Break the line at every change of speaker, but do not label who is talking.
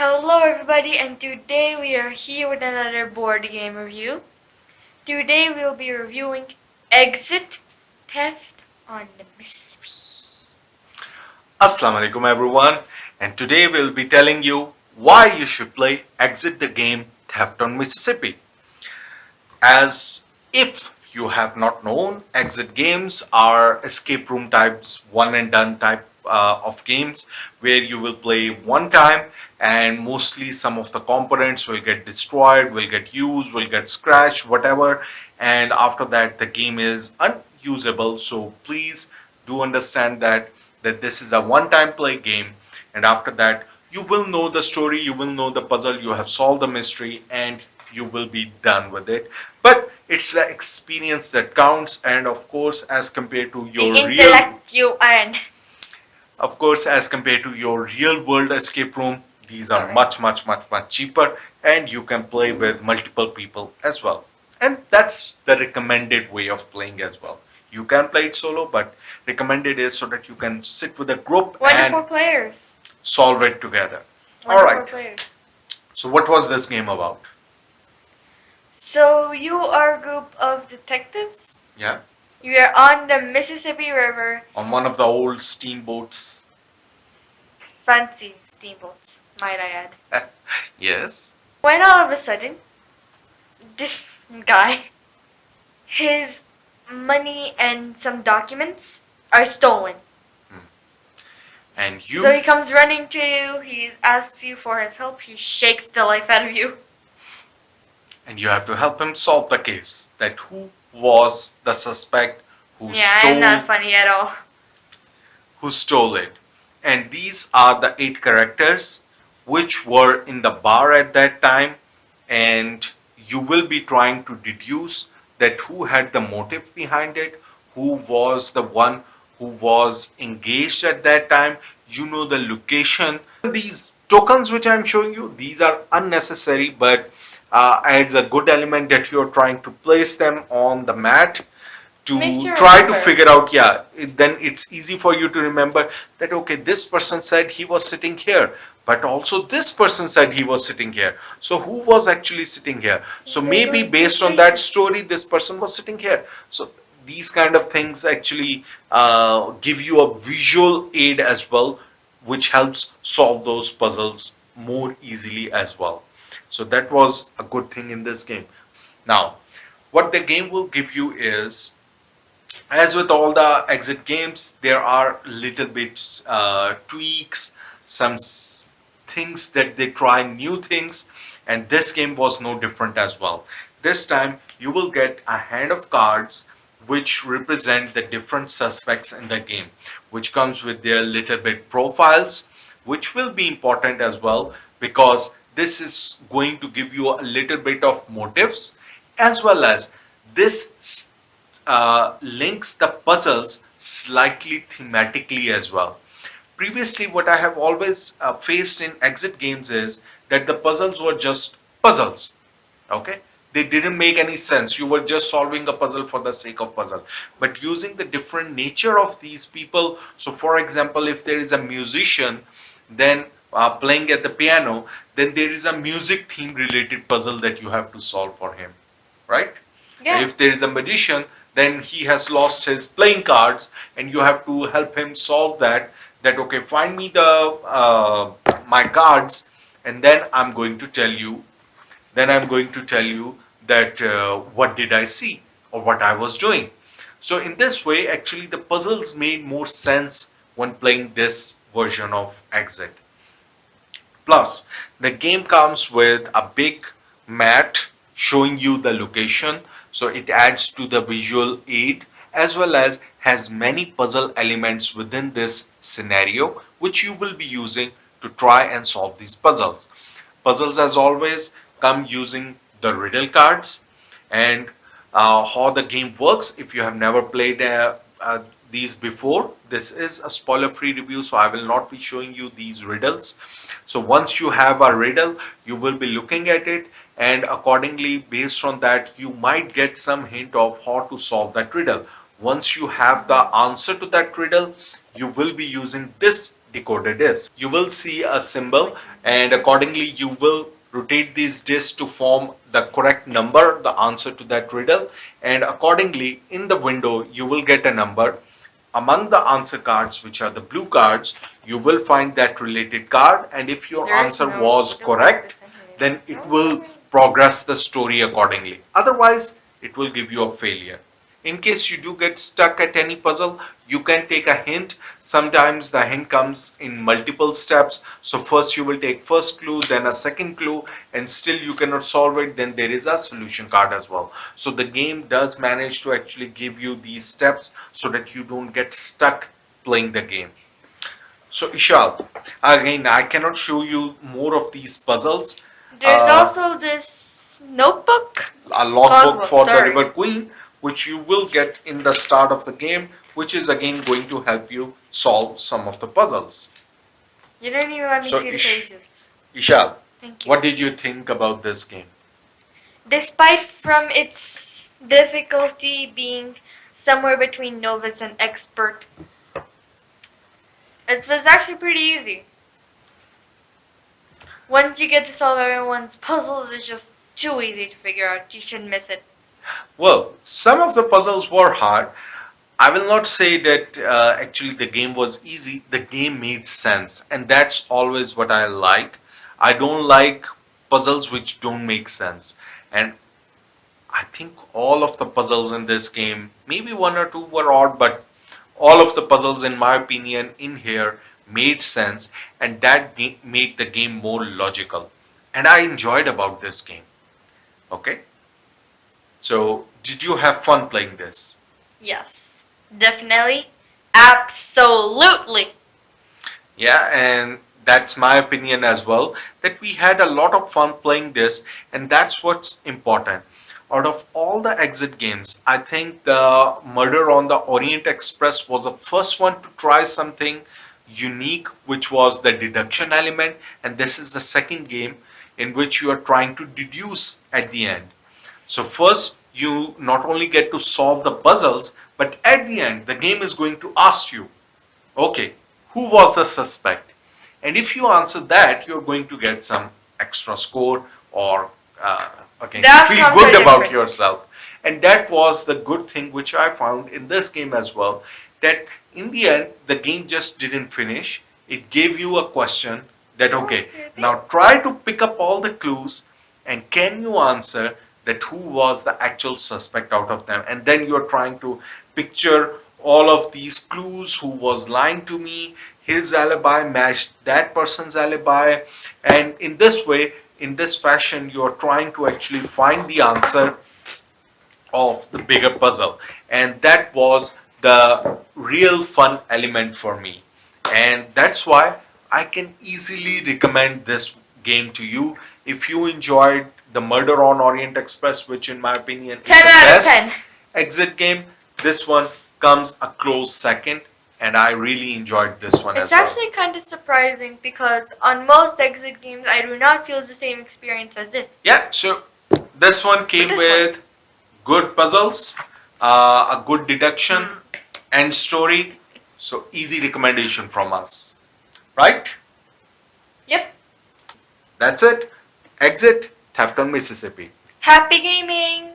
Hello everybody, and today we are here with another board game review. Today we'll be reviewing Exit Theft on the Mississippi.
Assalamu alaikum everyone, and today we'll be telling you why you should play Exit the Game Theft on Mississippi. As if you have not known, exit games are escape room types, one and done type of games where you will play one time and mostly some of the components will get destroyed, will get used, will get scratched, whatever, and after that the game is unusable. So please do understand that this is a one time play game, and after that you will know the story, you will know the puzzle, you have solved the mystery, and you will be done with it. But it's the experience that counts, and of course as compared to
The
your
intellect you earn.
as compared to your real world escape room, these are
Sorry.
much cheaper, and you can play with multiple people as well. And that's the recommended way of playing as well. You can play it solo, but recommended is so that you can sit with a group
One to
and
four players.
solve it together.
One
All
to four
right.
players.
So what was this game about?
So you are a group of detectives.
Yeah.
You are on the Mississippi River.
On one of the old steamboats.
Fancy steamboats, might I add.
Yes.
When all of a sudden, this guy, his money and some documents are stolen.
And you
So he comes running to you, he asks you for his help, he shakes the life out of you.
and you have to help him solve the case. That who was the suspect who
Yeah, I'm not funny at all.
stole it. And these are the 8 characters which were in the bar at that time, and you will be trying to deduce that who had the motive behind it, who was the one who was engaged at that time. You know the location. These tokens which I'm showing you, these are unnecessary, but adds a good element that you're trying to place them on the mat to
Makes you
try to
remember.
figure out. Yeah, then it's easy for you to remember that okay, this person said he was sitting here, but also this person said he was sitting here, so who was actually sitting here? So
So
maybe
going to
based on that
places.
story this person was sitting here. So these kind of things actually give you a visual aid as well, which helps solve those puzzles more easily as well. So that was a good thing in this game. Now what the game will give you is, as with all the exit games, there are little bits tweaks, some things that they try new things, and this game was no different as well. This time you will get a hand of cards which represent the different suspects in the game, which comes with their little bit profiles, which will be important as well, because this is going to give you a little bit of motives, as well as this links the puzzles slightly thematically as well. Previously, what I have always faced in exit games is that the puzzles were just puzzles. Okay, they didn't make any sense. You were just solving a puzzle for the sake of puzzle. But using the different nature of these people, so for example, if there is a musician, then playing at the piano, then there is a music theme related puzzle that you have to solve for him, right?
Yeah.
If there is a magician, then he has lost his playing cards, and you have to help him solve that. That okay, find me the my cards, and then I'm going to tell you. Then I'm going to tell you that what did I see or what I was doing. So in this way, actually, the puzzles made more sense when playing this version of Exit. Plus, the game comes with a big map showing you the location, so it adds to the visual aid, as well as has many puzzle elements within this scenario which you will be using to try and solve these puzzles. Puzzles, as always, come using the riddle cards, and how the game works. If you have never played these before, this is a spoiler free review, so I will not be showing you these riddles. So once you have a riddle, you will be looking at it, and accordingly, based on that, you might get some hint of how to solve that riddle. Once you have the answer to that riddle, you will be using this decoder disc. You will see a symbol, and accordingly you will rotate these discs to form the correct number, the answer to that riddle, and accordingly in the window you will get a number. Among the answer cards, which are the blue cards, you will find that related card, and if your
There is
answer
no
was correct, then it will progress the story accordingly. Otherwise, it will give you a failure. In case you do get stuck at any puzzle, you can take a hint. Sometimes the hint comes in multiple steps. So first you will take first clue, then a second clue, and still you cannot solve it, then there is a solution card as well. So the game does manage to actually give you these steps so that you don't get stuck playing the game. So Ishal, again, I cannot show you more of these puzzles.
There's also this notebook.
A logbook for the
sorry.
River Queen, which you will get in the start of the game, which is again going to help you solve some of the puzzles.
You don't even let me
So
see the pages.
Ishal,
Thank you.
what did you think about this game?
Despite from its difficulty being somewhere between novice and expert, it was actually pretty easy. Once you get to solve everyone's puzzles, it's just too easy to figure out. You shouldn't miss it.
Well, some of the puzzles were hard. I will not say that actually the game was easy. The game made sense, and that's always what I like. I don't like puzzles which don't make sense. And I think all of the puzzles in this game, maybe one or two were odd, but all of the puzzles, in my opinion, in here made sense, and that made the game more logical. And I enjoyed about this game. Okay, so did you have fun playing this?
Yes, definitely. Absolutely.
Yeah, and that's my opinion as well. That we had a lot of fun playing this, and that's what's important. Out of all the exit games, I think the Murder on the Orient Express was the first one to try something unique, which was the deduction element, and this is the second game in which you are trying to deduce at the end. So first you not only get to solve the puzzles, but at the end the game is going to ask you, okay, who was the suspect? And if you answer that, you're going to get some extra score, or again, feel good about yourself. And that was the good thing which I found in this game as well, that in the end the game just didn't finish. It gave you a question that, okay, now try to pick up all the clues, and can you answer that who was the actual suspect out of them? And then you're trying to picture all of these clues, who was lying to me, his alibi matched that person's alibi, and in this way, in this fashion, you're trying to actually find the answer of the bigger puzzle. And that was the real fun element for me, and that's why I can easily recommend this game to you. If you enjoyed the Murder on Orient Express, which in my opinion is
10
the
out of
best
10.
exit game, this one comes a close second, and I really enjoyed this one as
It's
well.
actually kind of surprising because on most exit games, I do not feel the same experience as this.
Yeah, so this one came
This
with good puzzles, a good deduction, and story. So easy recommendation from us, right?
Yep.
That's it. Exit Theft on Mississippi.
Happy gaming!